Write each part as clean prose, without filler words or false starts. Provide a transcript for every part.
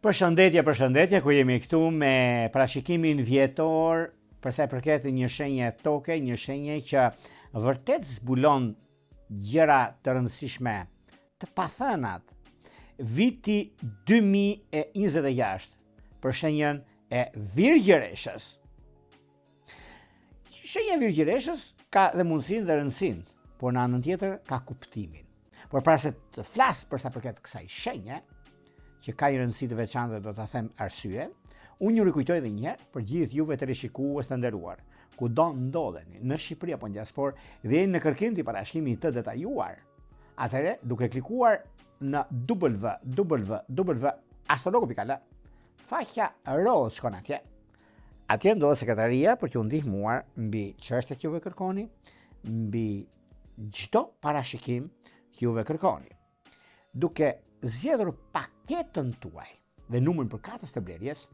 Përshëndetje, ku jemi këtu me parashikimin vjetor për sa i përket një shenje toke, një shenje që vërtet zbulon gjëra të rëndësishme, të pathënat. Viti 2026 për shenjën e Virgjëreshës. Shenja e Virgjëreshës ka dhe mundësinë dhe rëndësinë, por në anën tjetër ka kuptimin. Por para se të flas për sa përket kësaj shenje, që ka një rëndësi të veçantë dhe do ta them arsye, unë ju rikujtoj edhe një herë për gjithë juve të rishikues të nderuar, kudo ndodheni, në Shqipëri apo në diasporë, dhe jeni në kërkim të parashikimit të detajuar. Atëherë, duke klikuar në www.astrologo.al, faqja roz shkon atje. Atje ndodhet sekretaria për t'ju ndihmuar mbi çështjet që juve kërkoni, mbi çdo parashikim që juve kërkoni. Duke zgjedhur paketën tuaj dhe numrin për katës të blerjes,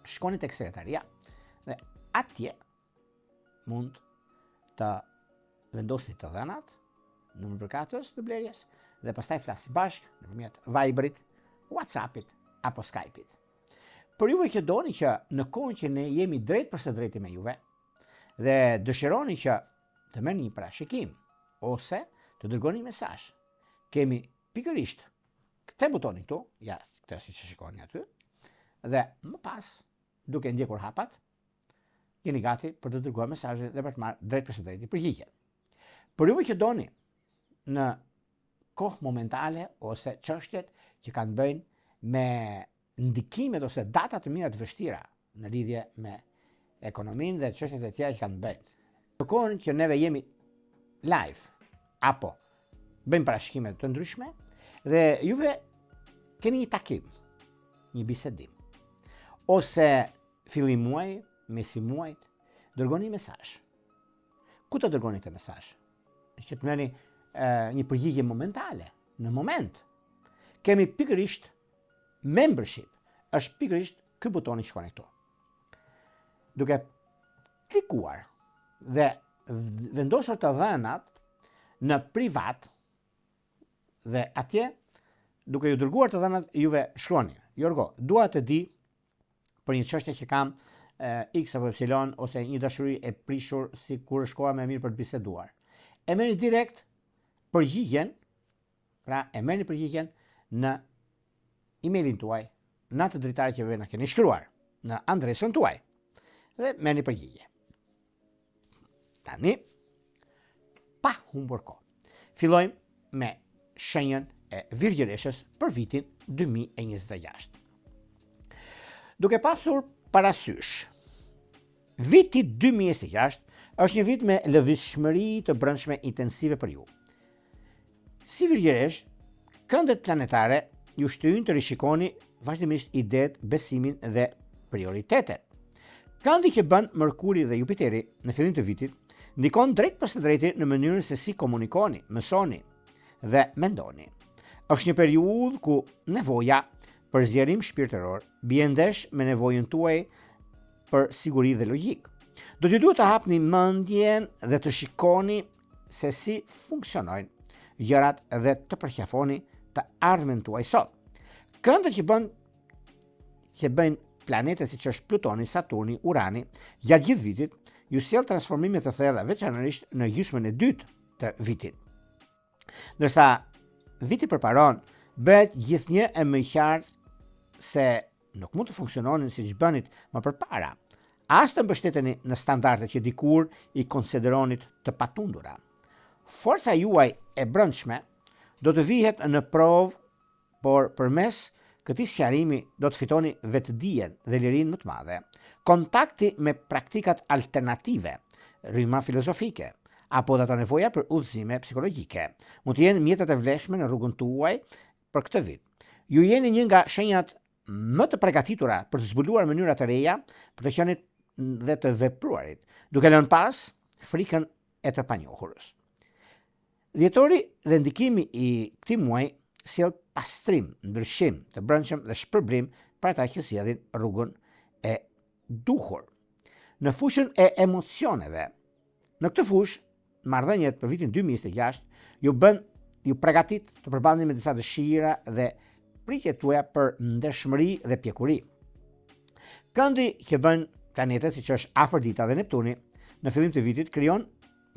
shkoni tek sekretaria dhe atje mund të vendosni të dhënat, numrin për katës të blerjes dhe pastaj flasni bashkë nëpërmjet Viberit, WhatsAppit apo Skype'it. Për juve që doni që në kohën që ne jemi drejt për së drejti me juve dhe dëshironi që të merrni një parashikim ose të dërgoni një mesazh, kemi pikërisht këtë butonin këtu, ja, këtë si që shikoni aty, dhe më pas, duke ndjekur hapat, jeni gati për të dërguar mesazhe dhe për të marrë drejt për së drejti përgjigje. Për juve që doni në kohë momentale ose çështjet që kanë bëjnë me ndikimet ose data të mira të vështira në lidhje me ekonominë dhe çështjet e tjera që kanë bëjnë. Në kohën që neve jemi live apo bëjmë parashikime të ndryshme dhe juve keni një takim, një bisedim, ose fillim muaj, mesi muajt, dërgoni mesazh. Ku të dërgoni këtë mesazh? Që të merrni një përgjigje momentale, në moment. Kemi pikërisht membership, është pikërisht ky butoni që shkon këtu. Duke klikuar dhe vendosur të dhënat në privat dhe atje duke ju dërguar të dhënat, juve shkruani: Jorgo, dua të di për një çështje që kam X apo Y ose një dashuri e prishur si kur është koha më e mirë për të biseduar. E merrni direkt përgjigjen, pra e merrni përgjigjen në emailin tuaj, në atë dritare që juve na keni shkruar, në adresën tuaj dhe merrni përgjigje. Tani, pa humbur kohë, fillojmë me shenjën e Virgjëreshës për vitin 2026. Duke pasur parasysh, viti 2026 është një vit me lëvizshmëri të brendshme intensive për ju. Si Virgjëresh, këndet planetare ju shtyjnë të rishikoni vazhdimisht idetë, besimin dhe prioritetet. Këndi që bën Mërkuri dhe Jupiteri në fillim të vitit ndikon drejt për së drejti në mënyrën se si komunikoni, mësoni dhe mendoni. Është një periudhë ku nevoja për zgjerim shpirtëror bie ndesh me nevojën tuaj për siguri dhe logjik. Do t'ju duhet të hapni mendjen dhe të shikoni se si funksionojnë gjërat dhe të përqafoni të ardhmen tuaj sot. Këndët që bëjnë planetet siç është Plutoni, Saturni, Urani, gjatë gjithë vitit, ju sjell transformime të thella veçanërisht në gjysmën e dytë të vitit. Ndërsa viti përparon, bëhet gjithnjë e më qartë se nuk mund të funksiononin siç bënit më përpara. As të mbështeteni në standardet që dikur i konsideronit të patundura. Forca juaj e brendshme do të vihet në provë, por përmes këtij sqarimi do të fitoni vetdijen dhe lirinë më të madhe. Kontakti me praktikat alternative, rryma filozofike, apo dhe të nevoja për udhëzime psikologjike, mund të jenë mjetet e vlefshme në rrugën tuaj për këtë vit. Ju jeni një nga shenjat më të përgatitura për të zbuluar mënyra të reja për të qenit dhe të vepruarit, duke lënë pas frikën e të panjohurës. Dhjetori dhe ndikimi i këtij muaji sjell pastrim, ndryshim të brendshëm dhe shpërblim për ata që sjellin rrugën e duhur. Në fushën e emocioneve, në këtë fushë, marrëdhëniet për vitin 2026 ju pregatit të përballeni me disa dëshira dhe pritjet tuaja për ndershmëri dhe pjekuri. Këndi që bën planetet siç është Afrodita dhe Neptuni në fillim të vitit krijon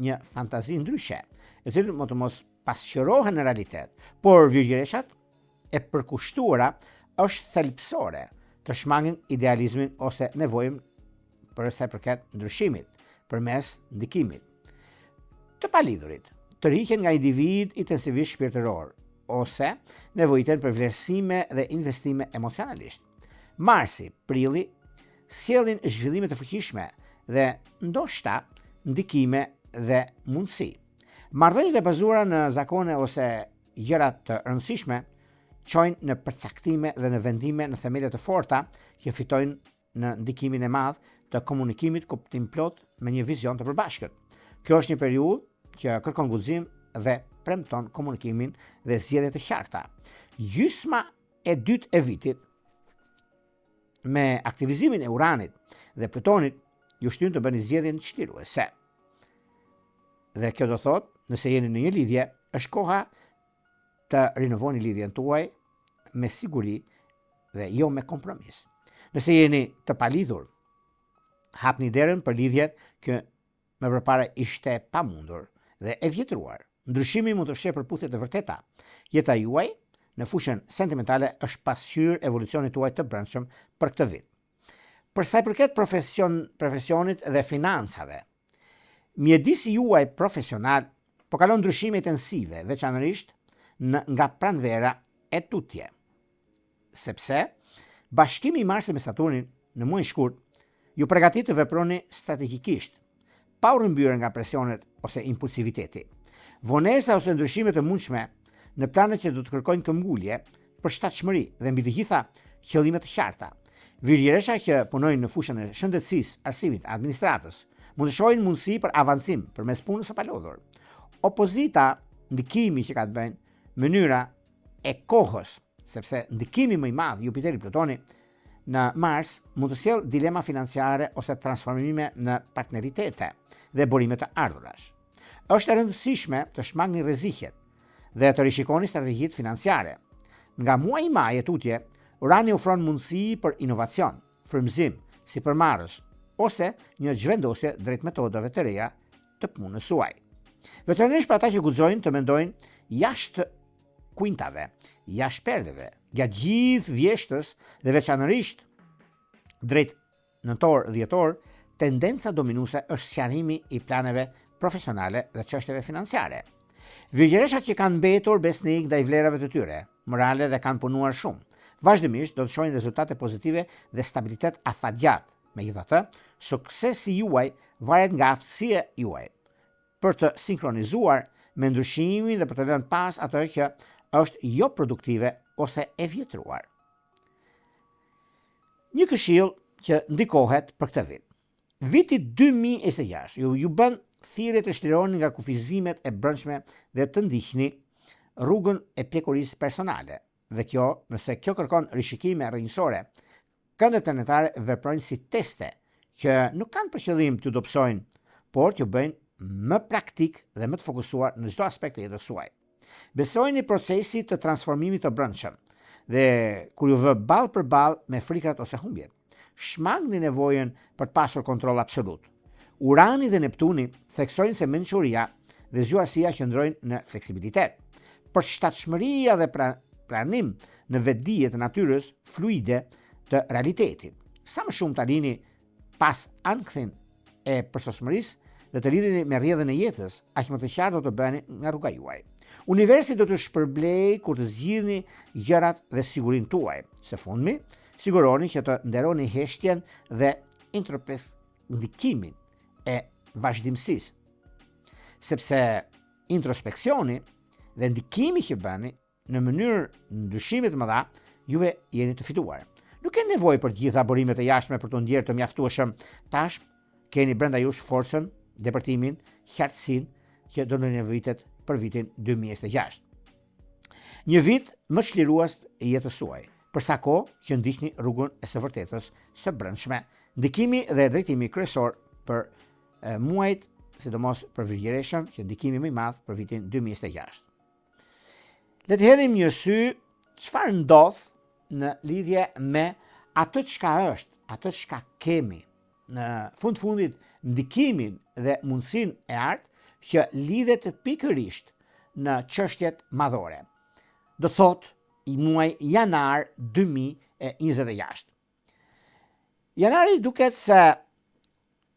një fantazi ndryshe, e cila më të mos pasqyrohen në realitet, por virgjëreshat e përkushtuara është thelbësore të shmangin idealizmin ose nevojën për sa i përket ndryshimit përmes ndikimit. Të palidhurit të rrihen nga individ intensivisht shpirtëror ose nevojiten për vlerësime dhe investime emocionalisht. Marsi, prilli sjellin zhvillime të fuqishme dhe ndoshta ndikime dhe mundësi. Marrëdhëniet e bazuara në zakone ose gjëra të rëndësishme çojnë në përcaktime dhe në vendime në themele të forta që fitojnë në ndikimin e madh të komunikimit kuptim plot me një vizion të përbashkët. Kjo është një periudhë që kërkon guxim dhe premton komunikimin dhe zgjedhje të qarta. Gjysma e dytë e vitit me aktivizimin e Uranit dhe Plutonit ju shtyn të bëni zgjedhjen çliruese. Dhe kjo do thotë, nëse jeni në një lidhje, është koha të rinovoni lidhjen tuaj me siguri dhe jo me kompromis. Nëse jeni të palidhur, hapni derën për lidhjet që më përpara ishte pamundur dhe e vjetruar. Ndryshimi mund të fshehë përputhje të vërteta. Jeta juaj në fushën sentimentale është pasqyrë evolucionit tuaj të brendshëm për këtë vit. Për sa i përket profesionit dhe financave, mjedisi juaj profesional po kalon ndryshime intensive, veçanërisht nga pranvera e tutje. Sepse bashkimi i Marsit me Saturnin në muajin shkurt ju përgatit të veproni strategjikisht, pa u rrëmbyer nga presionet ose impulsiviteti. Vonesa ose ndryshime të mundshme në planet që do të kërkojnë këmbgulje, përshtatshmëri dhe mbi të gjitha qëllime të qarta. Virgjëresha që punojnë në fushën e shëndetësisë, arsimit, administratës, mund të shohin mundësi për avancim përmes punës së palodhur. Opozita, ndikimi që ka të bëjnë mënyra e kohës, sepse ndikimi më i madh Jupiteri Plutoni në Mars mund të sjellë dilema financiare ose transformime në partneritete dhe burime të ardhurash. Është e rëndësishme të shmangni rreziqet dhe të rishikoni strategjitë financiare. Nga muaji maj e tutje, Urani ofron mundësi për inovacion, frymëzim, sipërmarrës ose një zhvendosje drejt metodave të reja të punës suaj. Veçanërisht për ata që guxojnë të mendojnë jashtë kuintave, jashtë perdeve, gjatë gjithë vjeshtës dhe veçanërisht drejt nëntor-dhjetor, tendenca dominuese është sqarimi i planeve profesionale dhe çështjeve financiare. Virgjëreshat që kanë mbetur besnik ndaj vlerave të tyre, morale dhe kanë punuar shumë, vazhdimisht do të shohin rezultate pozitive dhe stabilitet afatgjat. Megjithatë, suksesi juaj varet nga aftësia juaj për të sinkronizuar me ndryshimin dhe për të lënë pas atë që është jo produktive ose e vjetruar. Një këshill që ndikohet për këtë vit. Viti 2026 ju bën thirrje të shlironi nga kufizimet e brendshme dhe të ndiqni rrugën e pjekurisë personale. Dhe kjo, nëse kjo kërkon rishikime rrënjësore, këndet planetare veprojnë si teste që nuk kanë për qëllim t'ju dobësojnë, por t'ju bëjnë më praktik dhe më të fokusuar në çdo aspekt të jetës suaj. Besojini procesit të transformimit të brendshëm dhe kur ju vë ballë për ballë me frikrat ose humbjet, shmangni nevojën për të pasur kontroll absolut. Urani dhe Neptuni theksojnë se mençuria dhe zgjuarësia qëndrojnë në fleksibilitet. Përshtatshmëria dhe pranim në vetdije të natyrës fluide të realitetit. Sa më shumë të alini pas ankthin e përsosmërisë dhe të lidheni me rrjedhën e jetës, aq më të qartë do të bëheni nga rruga juaj. Universi do të shpërblej kur të zgjidhni gjërat dhe sigurinë tuaj. Së fundmi, siguroni që të nderoni heshtjen dhe ndikimin e vazhdimësisë. Sepse introspeksioni dhe ndikimi që bëni në mënyrë ndryshime të mëdha, juve jeni të fituar. Nuk keni nevojë për të gjitha burimet e jashtme për të ndjerë të mjaftueshëm. Tash keni brenda jush forcën, depërtimin, qartësinë që do në nevojitet për vitin 2026. Një vit më çlirues i jetës suaj, për sa kohë që ndiqni rrugën e së vërtetës së brendshme. Ndikimi dhe drejtimi kryesor për muajt, sidomos për virgjëreshën, që ndikimi më i madh për vitin 2026. Le të hedhim një sy çfarë ndodh në lidhje me atë çka është, atë çka kemi, në fundit ndikimin dhe mundësinë e artë që lidhet pikërisht në çështjet madhore. Do thot i muaj janar 2026. Janari duket se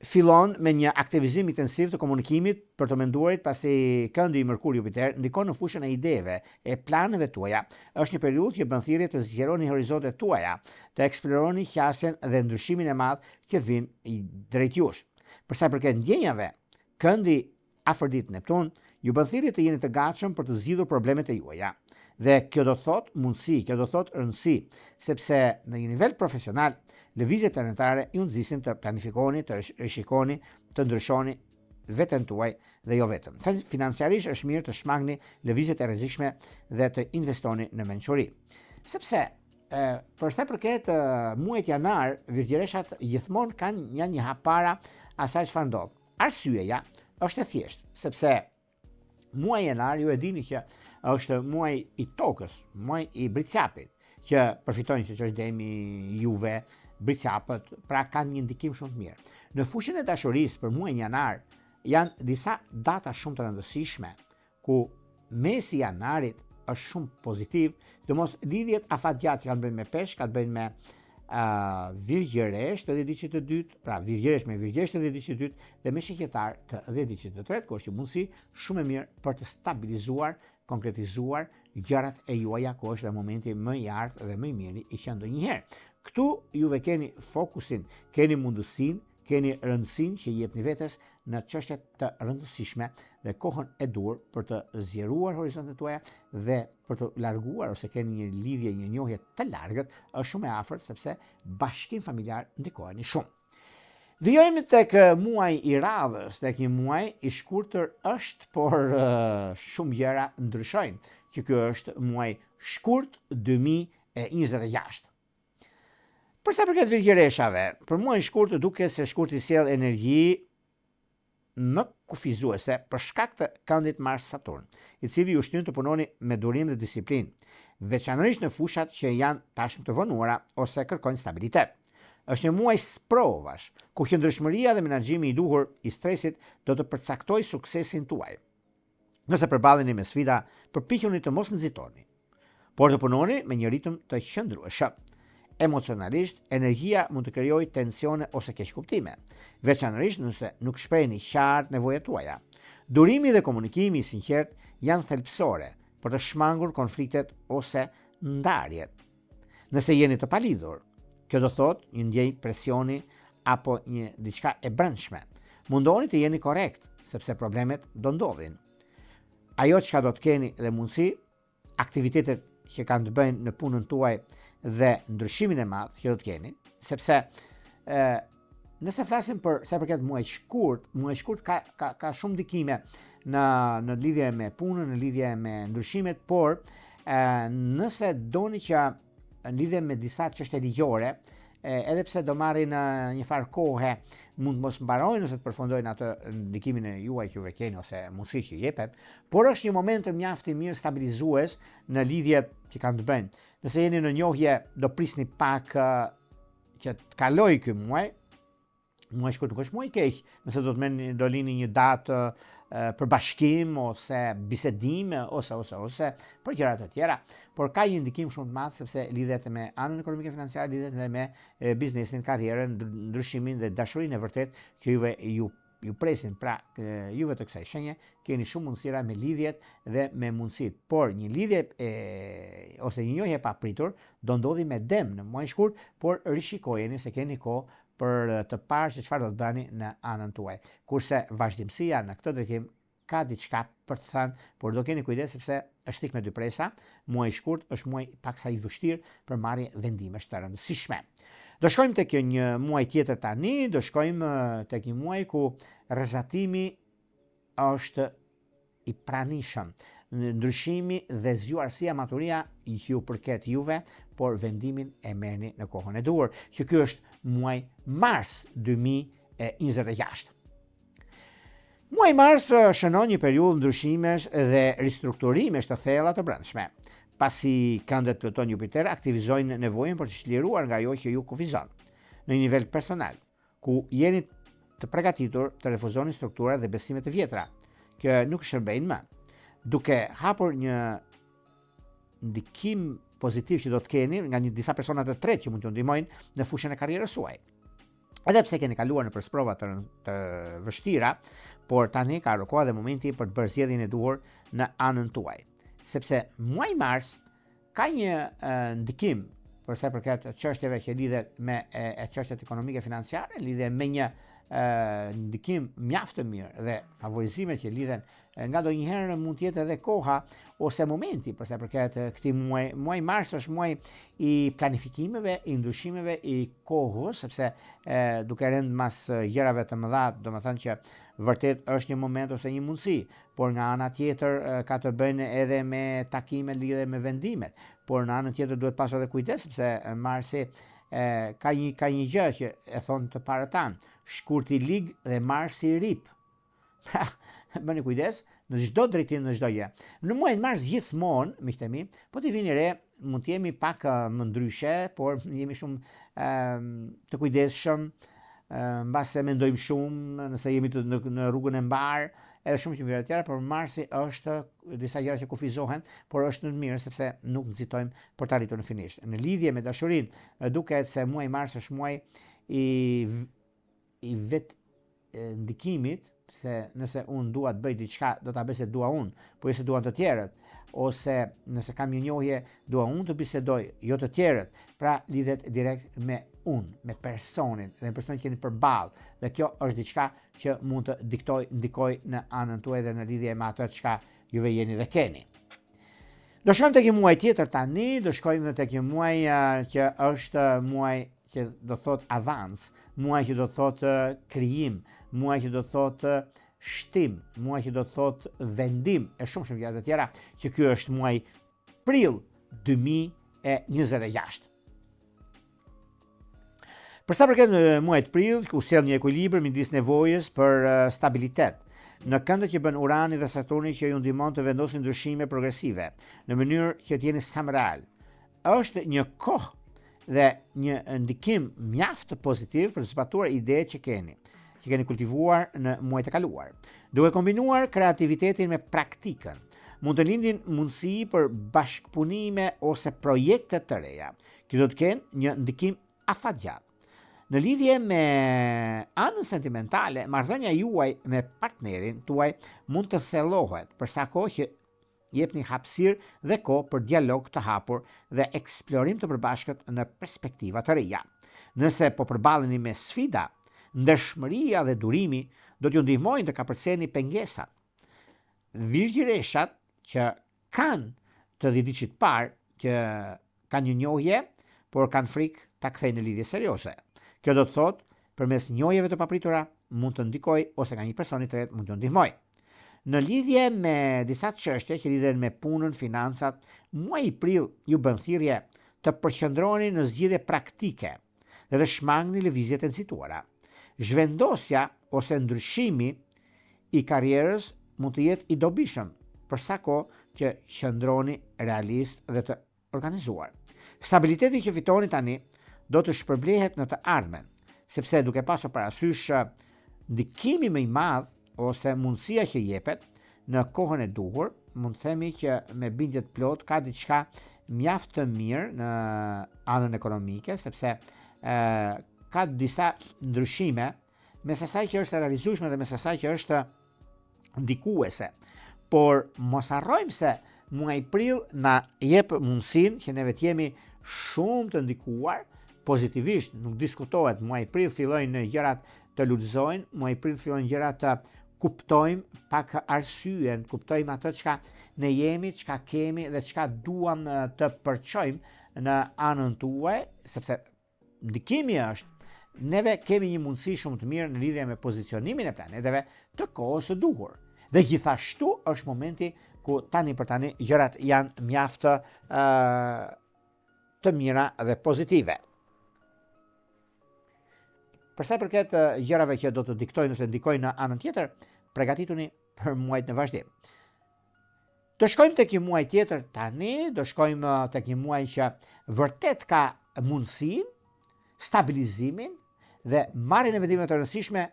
fillon me një aktivizim intensiv të komunikimit për të menduarit, pasi këndi i Merkur Jupiter ndikon në fushën e ideve e planeve tuaja. Është një periudhë që bën thirrje të zgjeroni horizontet tuaja, të eksploroni qasjen dhe ndryshimin e madh që vjen drejt jush. Për sa i përket ndjenjave, këndi Afrodit Neptun ju bën thirrje të jeni të gatshëm për të zgjidhur problemet e juaja. Dhe kjo do thot mundësi, kjo do thot rëndësi, sepse në një nivel profesional lëvizjet planetare ju nxisin të planifikoni, të rishikoni, të ndryshoni veten tuaj dhe jo vetëm. Financiarisht është mirë të shmangni lëvizjet e rrezikshme dhe të investoni në mençuri. Sepse për sa përket muajit janar, virgjëreshat gjithmonë kanë një hap para asaj çfarë ndodh. Arsyeja është e thjeshtë, sepse muaji janar ju e dini që është muaj i tokës, muaj i bricapit, që përfitojnë që është demi juve, bricapët, pra kanë një ndikim shumë të mirë. Në fushën e dashurisë për muajin janar janë disa data shumë të rëndësishme, ku mesi i janarit është shumë pozitiv, sidomos lidhjet afatgjatë që kanë bëjnë me peshk, kanë bëjnë me virgjëresht të 10 të dytë, pra virgjëresht me virgjëresht të 10 të dytë dhe me shqetar të 10 të tretë, ku është një mundësi shumë e mirë për të stabilizuar, konkretizuar gjërat e juaja, ku është dhe momenti më i artë dhe më i miri i që ndonjëherë. Këtu juve keni fokusin, keni mundësinë, keni rëndësinë që jepni vetes në çështjet të rëndësishme dhe kohën e dur për të zgjeruar horizontet tuaja dhe për të larguar, ose keni një lidhje, një njohje të largët, është shumë e afërt sepse bashkim familjar ndikoheni shumë. Vijojmë tek muaji i radhës, tek një muaj i shkurtër është, por shumë gjëra ndryshojnë, që ky është muaj shkurt 2026. Për sa përket virgjëreshave, për muajin shkurt duket se shkurti sjell energji më kufizuese për shkak të këndit Mars Saturn, i cili ju shtyn të punoni me durim dhe disiplinë, veçanërisht në fushat që janë tashmë të vonuara ose kërkojnë stabilitet. Është një muaj provash, ku qëndrueshmëria dhe menaxhimi i duhur i stresit do të përcaktojë suksesin tuaj. Nëse përballeni me sfida, përpiquni të mos nxitoni, por të punoni me një ritëm të qëndrueshëm. Emocionalisht, energjia mund të krijojë tensione ose keqkuptime, veçanërisht nëse nuk shprehni qartë nevojat tuaja. Durimi dhe komunikimi i sinqert janë thelbësore për të shmangur konfliktet ose ndarjet. Nëse jeni të palidhur, kjo do thot një ndjenjë presioni apo një diçka e brendshme. Mundoni të jeni korrekt, sepse problemet do ndodhin. Ajo çka do të keni dhe mundësi, aktivitetet që kanë të bëjnë në punën tuaj dhe ndryshimin e madh që do të keni, sepse nëse flasim për sa përket muajit shkurt ka shumë ndikime në lidhje me punën, në lidhje me ndryshimet, por nëse doni që në lidhje me disa çështje ligjore, edhe pse do marrin një farë kohë, mund mos mbarojnë ose të përfundojnë atë ndikimin e juaj që ju keni ose mundësitë që jepet, por është një moment mjaft i mirë stabilizues në lidhjet që kanë të bëjnë. Nëse jeni në njohje, do prisni pak që të kalojë ky muaj. Muaj shkurt nuk është muaj i keq, nëse do lini një datë për bashkim ose bisedime ose për gjëra të tjera, por ka një ndikim shumë të madh sepse lidhet me anën ekonomike financiare, lidhet edhe me biznesin, karrierën, ndryshimin dhe dashurinë e vërtet që ju presin. Pra, juve të kësaj shenje keni shumë mundësira me lidhjet dhe me mundësitë, por një lidhje ose një njohje e papritur do ndodhi me dem në muajin shkurt, por rishikojeni se keni kohë për të parë se çfarë do të bëni në anën tuaj. Kurse vazhdimësia në këtë drejtim ka diçka për të thënë, por do keni kujdes sepse është thik me dy presa. Muaji i shkurt është muaj paksa i vështirë për marrje vendimesh të rëndësishme. Do shkojmë tek një muaj tjetër tani, do shkojmë tek një muaj ku rrezatimi është i pranishëm. Ndryshimi dhe zgjuarësia, maturia ju përket juve, por vendimin e merrni në kohën e duhur, që ky është muaj Mars 2026. Muaji Mars shënon një periudhë ndryshimesh dhe ristrukturimesh të thella të brendshme. pasi këndet Pluton Jupiter aktivizojnë nevojën për të çliruar nga ajo që ju kufizon në një nivel personal, ku jeni të përgatitur të refuzoni strukturat dhe besimet e vjetra që nuk shërbejnë më, duke hapur një ndikim pozitiv që do të keni nga disa persona të tretë që mund t'ju ndihmojnë në fushën e karrierës suaj. Edhe pse keni kaluar në prova të vështira, por tani ka koha dhe momenti për të bërë zgjedhjen e duhur në anën tuaj. Sepse muaji Mars ka një ndikim për sa i përket çështjeve që lidhen me çështjet ekonomike financiare, lidhen me një ndikim mjaft të mirë dhe favorizimet që lidhen nga ndonjëherë mund të jetë edhe koha ose momenti për sa i përket këtij muaji. Muaji Mars është muaj i planifikimeve, i ndryshimeve, i kohës, sepse duke rënë mas gjërave të mëdha, domethënë që vërtet është një moment ose një mundësi, por nga ana tjetër ka të bëjë edhe me takime lidhe me vendimet, por në anën tjetër duhet pasur edhe kujdes sepse Marsi ka një gjë që e thon të parëtan, shkurti lig dhe Marsi rip. Bëni kujdes në çdo drejtim, në çdo gjë. Në muajin Mars gjithmonë, miqtë mi, po të vini re, mund të jemi pak më ndryshe, por jemi shumë të kujdesshëm, mbase mendojmë shumë, nëse jemi në rrugën e mbar, edhe shumë që të tjera, por Marsi është disa gjëra që kufizohen, por është në mirë sepse nuk nxitojmë për të arritur në finish. Në lidhje me dashurinë, duket se muaji Mars është muaj i vet ndikimit, se nëse unë dua të bëj diçka, do ta bëj se dua unë, po jo se duan të tjerët, ose nëse kam një njohje, dua unë të bisedoj, jo të tjerët. Pra lidhet direkt me unë, me personin, dhe me personin që keni përballë, dhe kjo është diçka që mund të ndikoj në anën tuaj dhe në lidhje me atë çka juve jeni dhe keni. Do shkojmë tek një muaj tjetër tani, do shkojmë tek një muaj që është muaj që do thot avans, muaj që do thot krijim, muaj që do thot shtim, muaj që do thot vendim, e shumë gjëra të tjera, që ky është muaj prill 2026. Për sa përket muajit prill, ku sjell një ekuilibër midis nevojës për stabilitet, në këndët që bën Urani dhe Saturni që ju ndihmon të vendosin ndryshime progresive, në mënyrë që të jeni sa më real. Është një kohë dhe një ndikim mjaft pozitiv për të zbatuar idetë që keni kultivuar në muajt e kaluar. Duke kombinuar kreativitetin me praktikën, mund të lindin mundësi për bashkëpunime ose projekte të reja, që do të kenë një ndikim afatgjat. Në lidhje me anën sentimentale, marrëdhënia juaj me partnerin tuaj mund të thellohet për sa kohë që jepni hapësirë dhe kohë për dialog të hapur dhe eksplorim të përbashkët në perspektiva të reja. Nëse po përballeni me sfida, ndershmëria dhe durimi do t'ju ndihmojnë të kapërceni pengesat. Virgjëreshat që kanë të dhjetëçit parë që kanë një njohje, por kanë frikë ta kthejnë në lidhje serioze. Kjo do të thotë, përmes njohjeve të papritura mund të ndikojë ose nga një person i tretë mund t'ju ndihmojë. Në lidhje me disa çështje që lidhen me punën, financat, muaji prill ju bën thirrje të përqendroheni në zgjidhje praktike dhe të shmangni lëvizjet e nxituara. Zhvendosja ose ndryshimi i karrierës mund të jetë i dobishëm për sa kohë që qëndroni realist dhe të organizuar. Stabiliteti që fitoni tani do të shpërblehet në të ardhmen, sepse duke pasur parasysh ndikimi më i madh ose mundësia që jepet në kohën e duhur, mund të themi që me bindje të plot ka diçka mjaft të mirë në anën ekonomike, sepse ka disa ndryshime mes asaj që është realizueshme dhe mes asaj që është ndikuese. Por mos harrojmë se muaji prill na jep mundësinë që neve të jemi shumë të ndikuar pozitivisht, nuk diskutohet. Muaji prill fillojnë gjërat të lulëzojnë, muaji prill fillojnë gjërat të kuptojmë pak arsyen, kuptojmë atë çka ne jemi, çka kemi dhe çka duam të përçojmë në anën tuaj, sepse ndikimi është neve kemi një mundësi shumë të mirë në lidhje me pozicionimin e planeteve të kohës së duhur. Dhe gjithashtu është momenti ku tani për tani gjërat janë mjaft të mira dhe pozitive. Për sa i përket gjërave që do të diktojnë ose ndikojnë në anën tjetër, përgatituni për muajt në vazhdim. Do shkojmë tek një muaj tjetër tani, do shkojmë tek një muaj që vërtet ka mundësinë, stabilizimin dhe marrjen e vendimeve të rëndësishme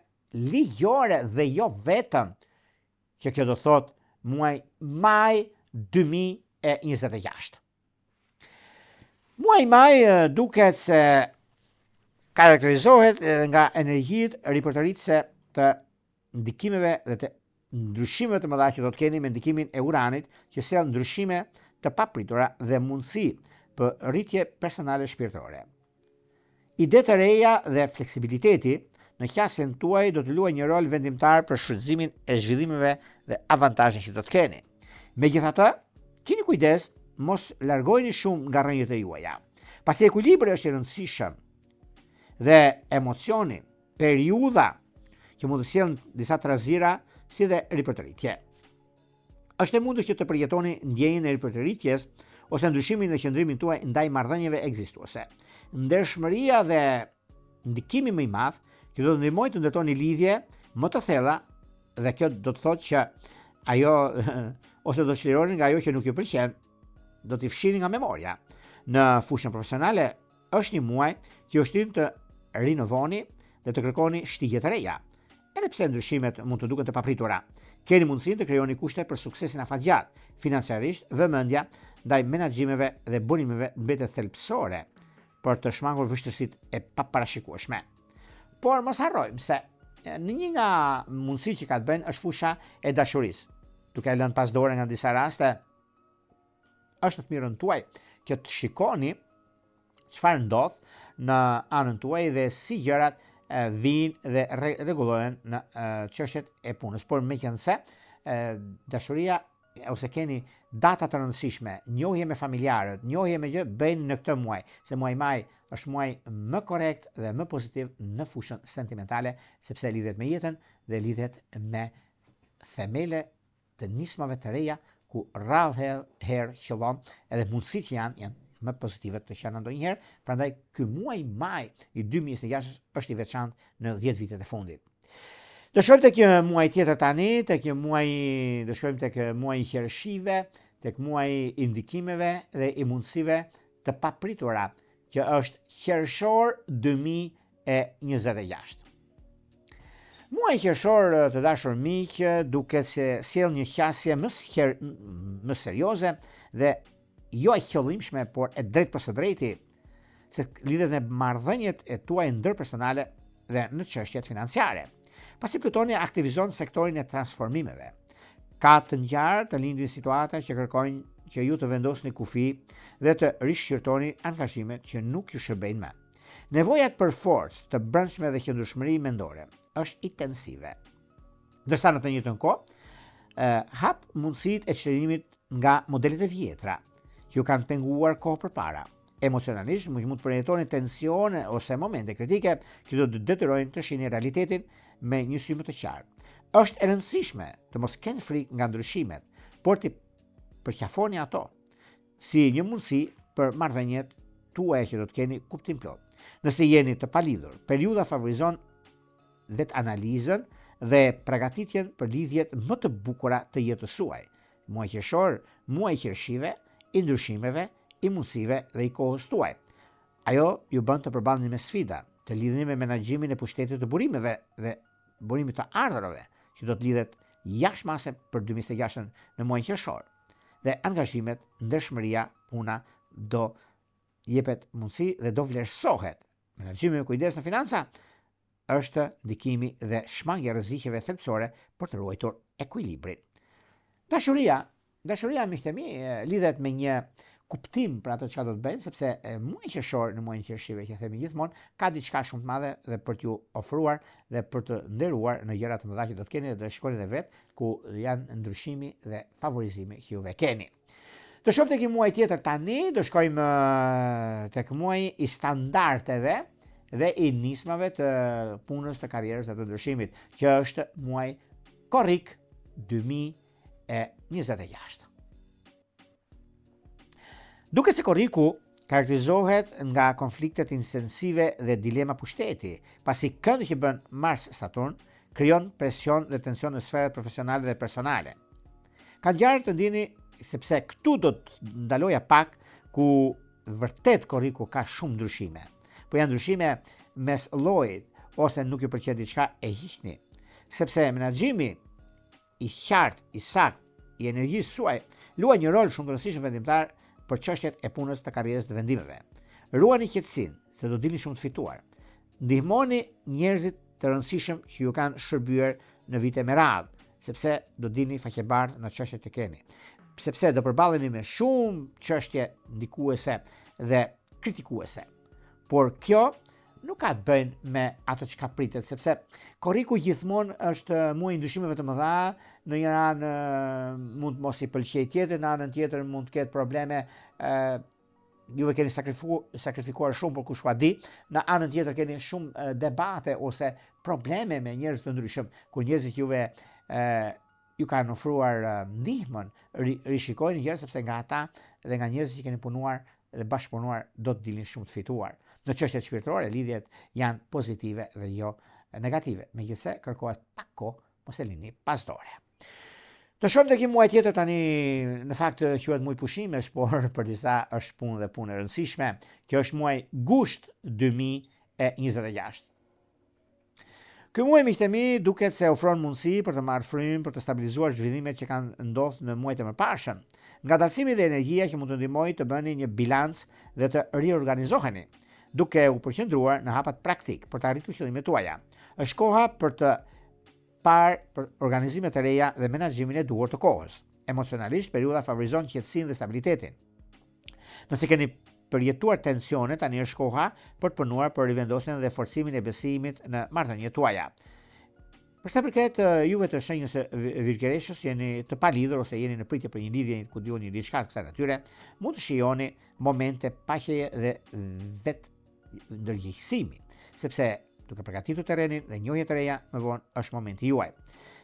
ligjore dhe jo vetëm që kjo do thot muaj maj 2026. Muaj maj duket se karakterizohet nga energjitë ripërtëritëse të ndikimeve dhe të ndryshimeve të mëdha që do të keni me ndikimin e Uranit, që sjell ndryshime të papritura dhe mundësi për rritje personale shpirtërore. Ide të reja dhe fleksibiliteti në qasjen tuaj do të luajë një rol vendimtar për shfrytëzimin e zhvillimeve dhe avantazhe që do të keni. Megjithatë, keni kujdes mos largoheni shumë nga rrënjët e juaja. Pasi ekuilibri është i rëndësishëm dhe emocioni, periudha që mund të sjellë disa trazira si dhe ripërtëritje. Është e mundur që të përjetoni ndjenjën e ripërtëritjes ose ndryshimin në qëndrimin tuaj ndaj marrëdhënieve ekzistuese. Ndershmëria dhe ndikimi më i madh që do të ndihmojë të ndërtoni lidhje më të thella dhe kjo do të thotë që ajo ose do të çlironi nga ajo që nuk ju pëlqen, do t'i fshini nga memoria. Në fushën profesionale është një muaj që ju shtin të rinovoni dhe të kërkoni shtigje të reja. Edhe pse ndryshimet mund të duken të papritura, keni mundësinë të krijoni kushte për suksesin afatgjat, financiarisht, vëmendja ndaj menaxhimeve dhe burimeve mbetet thelbësore për të shmangur vështirësitë e paparashikueshme. Por mos harrojmë se në një nga mundësitë që ka të bëjnë është fusha e dashurisë. Duke lënë pas dore nga disa raste, është të mirën tuaj që të shikoni çfarë ndodh në anën tuaj dhe si gjërat vinë dhe rregullohen në çështjet e punës. Por meqense dashuria ose keni data të rëndësishme, njohje me familjarët, njohje me gjë bëjnë në këtë muaj, se muaj maj është muaj më korrekt dhe më pozitiv në fushën sentimentale, sepse lidhet me jetën dhe lidhet me themele të nismave të reja ku rrallë herë qëllon edhe mundësit që janë më pozitive të qenë ndonjëherë, prandaj ky muaj maj i 2026 është i veçantë në 10 vitet e fundit. Do shkojmë tek një muaj tjetër tani, do shkojmë tek muaji i qershive, tek muaji i ndikimeve dhe i mundësive të papritura, që është qershor 2026. Muaji qershor, të dashur miq, duket se sjell një qasje më serioze dhe jo e qëllimshme, por e drejt për së drejti, se lidhet me marrëdhëniet e tuaj ndërpersonale dhe në çështjet financiare. Pasi Plutoni aktivizon sektorin e transformimeve, ka të ngjarë të lindin situata që kërkojnë që ju të vendosni kufi dhe të rishqyrtoni angazhimet që nuk ju shërbejnë më. Nevojat për forcë të brendshme dhe qëndrueshmëri mendore është intensive. Ndërsa në të njëjtën kohë, hap mundësitë e çlirimit nga modelet e vjetra që ju kanë penguar kohë përpara. Emocionalisht mund të përjetoni tensione ose momente kritike që do të detyrojnë të shihni realitetin me një sy më të qartë. Është e rëndësishme të mos keni frikë nga ndryshimet, por të përqafoni ato si një mundësi për marrëdhëniet tuaja që do të keni kuptim plot. Nëse jeni të palidhur, periudha favorizon vetë analizën dhe përgatitjen për lidhjet më të bukura të jetës suaj. Muaji qershor, muaji i qershive, i ndryshimeve, i mundësive dhe i kohës tuaj. Ajo ju bën të përballeni me sfida, të lidheni me menaxhimin e pushtetit të burimeve dhe burimit të ardhurave, që do të lidhet jashtëmase për 2026 në muajin qershor. Dhe angazhimet, ndershmëria, puna do jepet mundësi dhe do vlerësohet. Menaxhimi me kujdes në financa është ndikimi dhe shmangja e rrezikeve thelbësore për të ruajtur ekuilibrin. Dashuria miqtë mi lidhet me një kuptim për ato çka do të bëjnë, sepse muaji qershor në muajin qershive që themi gjithmonë ka diçka shumë të madhe dhe për t'ju ofruar dhe për të nderuar në gjëra të mëdha që do të keni dhe shkoni edhe vet ku janë ndryshimi dhe favorizimi që juve keni. Do shkojmë tek një muaj tjetër tani, do shkojmë tek muaji i standardeve dhe i nismave të punës, të karrierës dhe të ndryshimit, që është muaj korrik 2026. Duke se korriku karakterizohet nga konfliktet intensive dhe dilema pushteti, pasi këndi që bën Mars-Saturn krijon presion dhe tension në sferat profesionale dhe personale. Ka ngjarë të ndini sepse këtu do të ndaloja pak ku vërtet korriku ka shumë ndryshime. Po janë ndryshime mes llojit ose nuk ju pëlqen diçka e hiqni. Sepse menaxhimi i qartë, i saktë, i energjisë suaj luan një rol shumë të rëndësishëm vendimtar për çështjet e punës, të karrierës, të vendimeve. Ruani qetësinë, se do dini shumë të fituar. Ndihmoni njerëzit të rëndësishëm që ju kanë shërbyer në vite me radhë, sepse do dini faqebardh në çështjet që keni. Sepse do përballeni me shumë çështje ndikuese dhe kritikuese. Por kjo nuk ka të bëjnë me ato që ka pritet, sepse korriku gjithmonë është muaj ndryshimeve të mëdha, në një anë mund mos i pëlqej tjetër, në anën tjetër mund të ketë probleme, juve keni sakrifikuar shumë për kush ua di, në anën tjetër keni shumë debate ose probleme me njerëz të ndryshëm, kur njerëzit juve ju kanë ofruar ndihmën, rishikojnë njerëz sepse nga ata dhe nga njerëzit që keni punuar dhe bashkëpunuar do të dilni shumë të fituar. Në çështjet shpirtërore lidhjet janë pozitive dhe jo negative. Megjithëse kërkohet pak kohë, mos e lini pas dore. Të shohim tek muaj tjetër tani, në fakt quhet muaj pushimesh, por për disa është punë dhe punë e rëndësishme. Kjo është muaj gusht 2026. Ky muaj, miqtë e mi, duket se ofron mundësi për të marrë frymë, për të stabilizuar zhvillimet që kanë ndodhur në muajt e mëparshëm. Ngadalësimi dhe energjia që mund të ndihmojë të bëni një bilanc dhe të riorganizoheni, duke u përqendruar në hapat praktik për të arritur qëllimet tuaja. Është koha për të parë për organizime të reja dhe menaxhimin e duhur të kohës. Emocionalisht, periudha favorizon qetësinë dhe stabilitetin. Nëse keni përjetuar tensione, tani është koha për të punuar për rivendosjen dhe forcimin e besimit në marrëdhëniet tuaja. Për sa përket juve të shenjës së virgjereshës, jeni të palidhur ose jeni në pritje për një lidhje ku dioni diçka të kësaj natyre, mund të shijoni momente paqeje dhe vetë ndërgjegjësimi, sepse duke përgatitur terrenin dhe njohje të reja, më vonë është momenti juaj.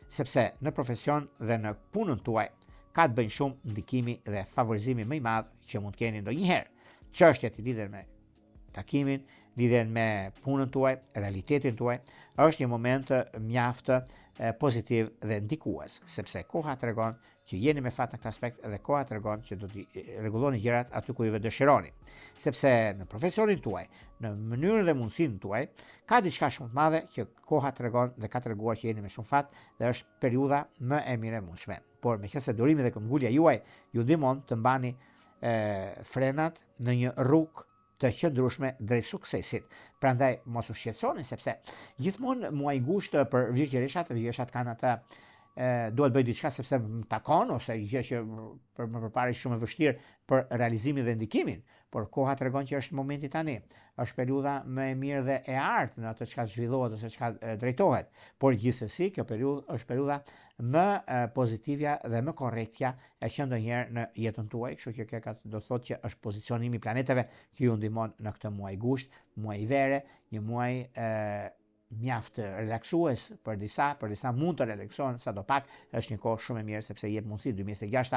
Sepse në profesion dhe në punën tuaj ka të bëjnë shumë ndikimi dhe favorizimi më i madh që mund të keni ndonjëherë. Çështjet i lidhen me takimin, lidhen me punën tuaj, realitetin tuaj, është një moment mjaft pozitiv dhe ndikues, sepse koha tregon që jeni me fat në këtë aspekt dhe koha tregon që do të rregulloni gjërat aty ku ju dëshironi. Sepse në profesionin tuaj, në mënyrën dhe mundësinë tuaj, ka diçka shumë të madhe që koha tregon dhe ka treguar që jeni me shumë fat dhe është periudha më e mirë e mundshme. Por meqense durimi dhe këmbgulja juaj ju ndihmon të mbani frenat në një rrugë të qëndrueshme drejt suksesit. Prandaj mos u shqetësoni, sepse gjithmonë muaj gusht për virgjereshat kanë atë duhet bëj diçka sepse më takon ose gjë që më përpara ishte shumë e vështirë për realizimin dhe ndikimin, por koha tregon që është momenti tani. Është periudha më e mirë dhe e artë në atë çka zhvillohet ose çka drejtohet, por gjithsesi kjo periudhë është periudha më pozitivja dhe më korrektja e që ndonjëherë në jetën tuaj, kështu që kjo do thotë që është pozicionimi i planeteve që ju ndihmon në këtë muaj gusht, muaj vere, një muaj mjaft relaksues për disa mund të relaksohen sadopak, është një kohë shumë e mirë sepse jep mundësi 2026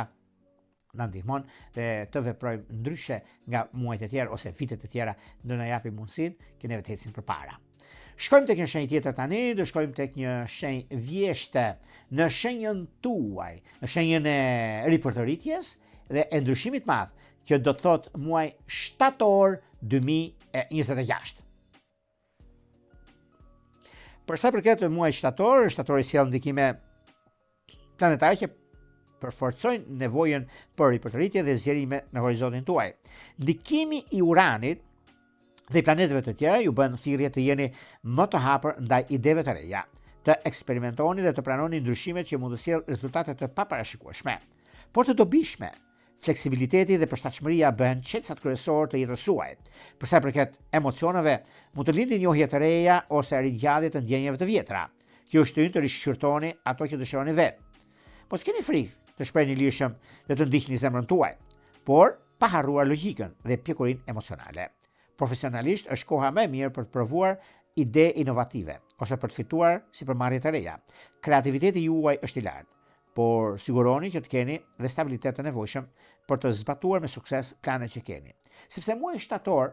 na ndihmon dhe të veprojmë ndryshe nga muajt e tjerë ose vitet e tjera, do na japi mundësinë që neve të ecim përpara. Shkojmë tek një shenjë tjetër tani, do shkojmë tek një shenjë vjeshte në shenjën tuaj, në shenjën e ripërtëritjes dhe e ndryshimit të madh, që do të thotë muaj shtator 2026. Për sa përket muaj shtatori sjell ndikime planetare që përforcojnë nevojën për ripërtëritje dhe zgjerime në horizontin tuaj. Ndikimi i Uranit dhe i planeteve të tjera ju bën thirrje të jeni më të hapur ndaj ideve të reja, të eksperimentoni dhe të pranoni ndryshimet që mund të sjellë rezultate të paparashikueshme, por të dobishme. Fleksibiliteti dhe përshtatshmëria bëhen qetësat kryesorë të jetës suaj. Për sa përket emocioneve, mund të lindin njohje të reja ose rigjallje të ndjenjave të vjetra. Kjo shtyn të rishqyrtoni ato që dëshironi vetë. Mos keni frikë të shprehni lirshëm dhe të ndiqni zemrën tuaj, por pa harruar logjikën dhe pjekurinë emocionale. Profesionalisht është koha më e mirë për të provuar ide inovative ose për të fituar sipërmarrje të reja. Kreativiteti juaj është i lartë, por siguroni që të keni dhe stabilitet të nevojshëm për të zbatuar me sukses planet që keni. Sepse muaji shtator,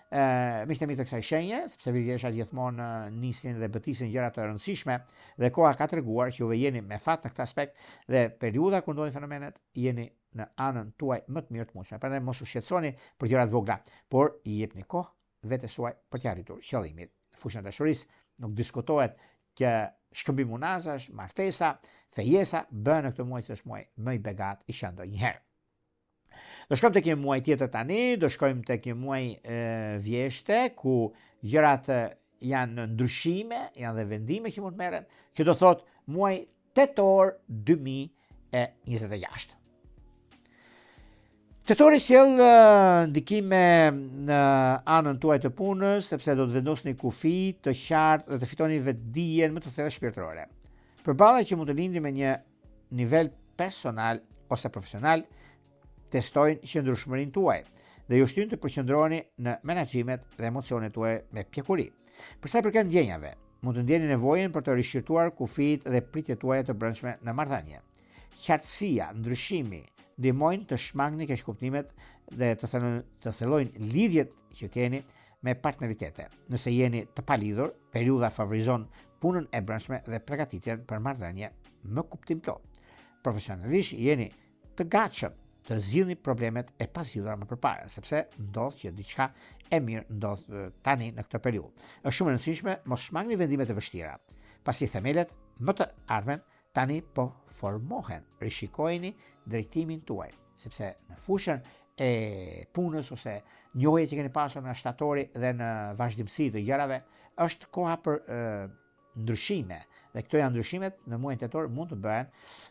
miqtë e mi të kësaj shenje, sepse virgjereshat gjithmonë nisin dhe bëtisin gjëra të rëndësishme dhe koha ka treguar që juve jeni me fat në këtë aspekt dhe periudha kur ndodhin fenomenet jeni në anën tuaj më të mirë të mundshme. Prandaj mos u shqetësoni për gjëra të vogla, por i jepni kohë vetes suaj për të arritur qëllimin. Në fushën e dashurisë nuk diskutohet që shkëmbim unazash, martesa, fejesa bëhen në këtë muaj që është muaj më i begat i qenë ndonjëherë. Do shkojmë tek një muaj tjetër tani, do shkojmë tek një muaj vjeshte ku gjërat janë në ndryshime, janë dhe vendime që mund të merren. Kjo do thotë muaj tetor 2026. Tetori sjell ndikime në anën tuaj të punës, sepse do të vendosni kufi të qartë dhe të fitoni vetdijen më të thellë shpirtërore. Përballë që mund të lindi me një nivel personal ose profesional, testojnë qëndrueshmërinë tuaj dhe ju shtyn të përqendroheni në menaxhimet dhe emocionet tuaja me pjekuri. Për sa i përket ndjenjave, mund të ndjeni nevojën për të rishqyrtuar kufijt dhe pritjet tuaja të brendshme në marrëdhënie. Qartësia, ndryshimi ndihmojnë të shmangni keqkuptimet dhe të thellojnë lidhjet që keni me partneritete. Nëse jeni të palidhur, periudha favorizon punën e brendshme dhe përgatitjen për marrëdhënie më kuptimtor. Profesionalisht jeni të gatshëm të zgjidhni problemet e pazgjidhura më përpara, sepse ndodh që diçka e mirë ndodh tani në këtë periudhë. Është shumë e rëndësishme mos shmangni vendime të vështira, pasi themelet më të ardhmen tani po formohen. Rishikojeni drejtimin tuaj, sepse në fushën e punës ose njohje që keni pasur në shtatori dhe në vazhdimsi të gjërave, është koha për ndryshime. Dhe këto janë ndryshimet në muajin tetor mund të bëhen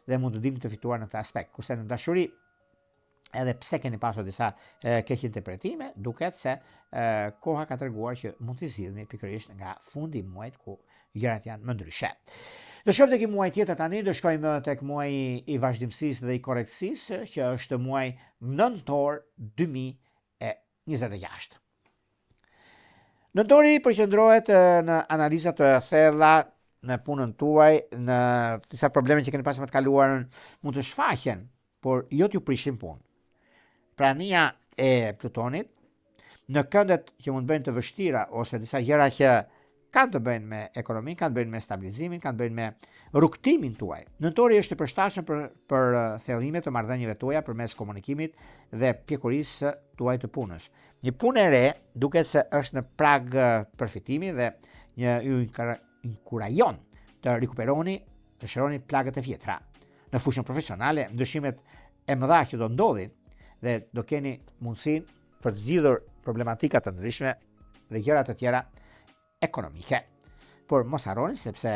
dhe mund të dini të fituar në këtë aspekt. Kurse në dashuri, edhe pse keni pasur disa keq interpretime, duket se koha ka treguar që mund të zgjidhni pikërisht nga fundi i muajit ku gjërat janë më ndryshe. Do shkojmë tek muaji tjetër tani, do shkojmë tek muaji i vazhdimësisë dhe i korrektësisë, që është muaji nëntor 2026. Nëntori përqendrohet në analiza të thella në punën tuaj, në disa probleme që keni pasur më të kaluarën mund të shfaqen, por jo t'ju prishin punë. Prania e Plutonit në këndet që mund bëjnë të vështira ose disa gjëra që kanë të bëjnë me ekonominë, kanë të bëjnë me stabilizimin, kanë të bëjnë me rrugtimin tuaj. Nëntori është i përshtatshëm për thellime të marrëdhënieve tuaja përmes komunikimit dhe pjekurisë tuaj të punës. Një punë e re duket se është në prag përfitimi dhe ju inkurajon të rikuperoni, të shëroni plagët e vjetra. Në fushën profesionale, ndryshimet e mëdha që do ndodhin dhe do keni mundësinë për të zgjidhur problematika të ndryshme dhe gjëra të tjera ekonomike. Por mos harroni sepse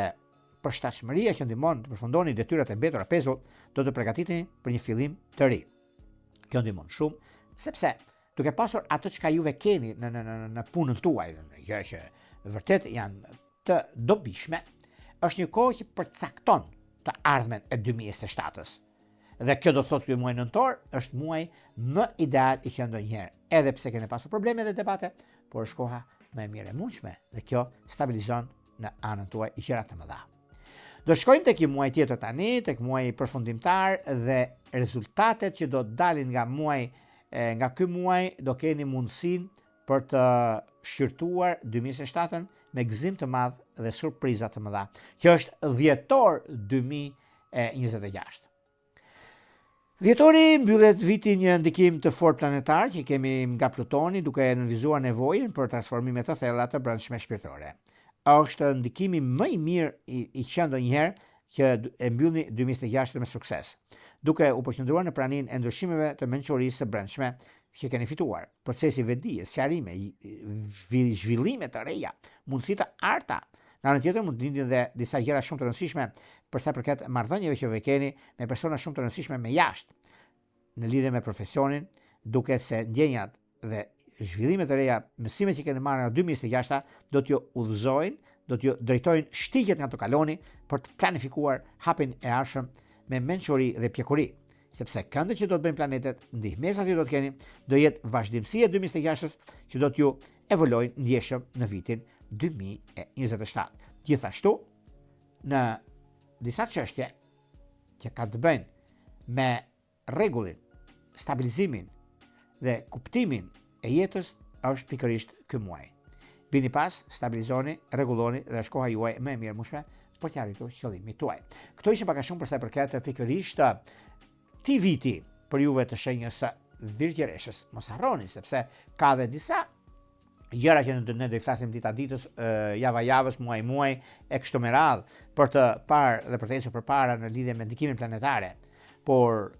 përshtatshmëria që ndihmon të përfundoni detyrat e mbetura pezull do të përgatiteni për një fillim të ri. Kjo ndihmon shumë sepse duke pasur atë çka juve keni në punën tuaj, në gjëra që vërtet janë të dobishme, është një kohë që përcakton të ardhmen e 2027-s. Dhe kjo do të thotë që muaji nëntor është muaji më ideal i qenë ndonjëherë, edhe pse keni pasur probleme dhe debate, por është koha më e mirë e mundshme dhe kjo stabilizon në anën tuaj i gjëra të mëdha. Do shkojmë tek një muaj tjetër tani, tek muaji përfundimtar dhe rezultatet që do dalin nga ky muaj do keni mundësinë për të shqyrtuar 2027-ën me gëzim të madh dhe surpriza të mëdha. Kjo është dhjetor 2026. Dhjetori mbyllet vitin një ndikim të fortë planetar që kemi nga Plutoni duke nënvizuar nevojën për transformime të thella të brendshme shpirtërore. Është ndikimi më i mirë i qenë ndonjëherë që e mbyllni 2026 me sukses, duke u përqendruar në praninë e ndryshimeve të mençurisë së brendshme që keni fituar. Procesi vetdijes, sqarime, zhvillime të reja, mundësi të arta. Në anën tjetër mund të lindin dhe disa gjëra shumë të rëndësishme për sa përket marrëdhënieve që keni me persona shumë të rëndësishme me jashtë në lidhje me profesionin, duke se ndjenjat dhe zhvillimet e reja, mësimet që keni marrë nga 2026 do t'ju udhëzojnë, do t'ju drejtojnë shtigjet nga të kaloni për të planifikuar hapin e ardhshëm me mençuri dhe pjekuri, sepse këndët që do të bëjnë planetet, ndihmesat që do të keni, do jetë vazhdimësia e 2026 që do t'ju evolojnë ndjeshëm në vitin 2027. Gjithashtu, në disa çështje që ka të bëjnë me rregullin, stabilizimin dhe kuptimin e jetës është pikërisht ky muaj. Bini pas, stabilizoni, rregulloni dhe është koha juaj më e mirë mundshme për të arritur qëllimin tuaj. Këto ishin pak a shumë për sa i përket pikërisht këtij viti për juve të shenjës së virgjëreshës. Mos harroni, sepse ka dhe disa gjëra që ne do i flasim dita ditës, java javës, muaj e kështu me radhë, për të parë dhe për të ecur përpara në lidhje me ndikimin planetare. Por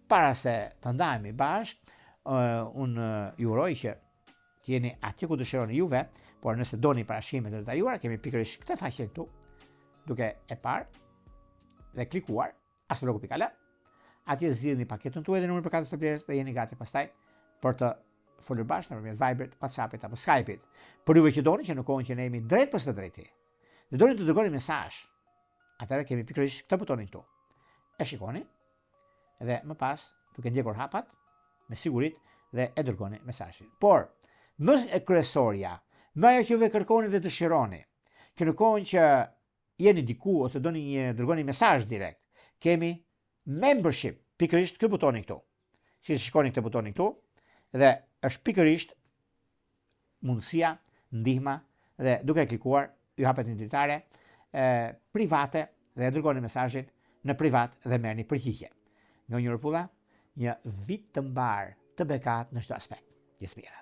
para se të ndajemi bashkë, unë ju uroj që t'jeni atje ku dëshironi juve, por nëse doni parashime të detajuara, kemi pikërisht këtë faqe këtu, duke e parë dhe klikuar astrologu.al. Atje zgjidhni paketën tuaj dhe numrin për katës të vlerës dhe jeni gati pastaj për të folur bashkë nëpërmjet Viberit, WhatsAppit apo Skype-it. Për juve që doni që në kohën që ne jemi drejt për së drejti, dhe doni të dërgoni mesazh, atëherë kemi pikërisht këtë butonin këtu. E shikoni dhe më pas, duke ndjekur hapat, me sigurit dhe e dërgoni mesazhin. Por, më e kryesorja, më ajo që juve kërkoni dhe dëshironi, që në kohën që jeni diku ose doni dërgoni mesazh direkt, kemi membership, pikërisht ky butoni këtu. Si shikoni këtë butonin këtu, dhe është pikërisht mundësia, ndihma dhe duke klikuar ju hapet një dritare private dhe dërgoni mesazhin në privat dhe merrni përgjigje. Nga Një Rëpulla, një vit të mbar të bekat në çdo aspekt. Gjithë mirat.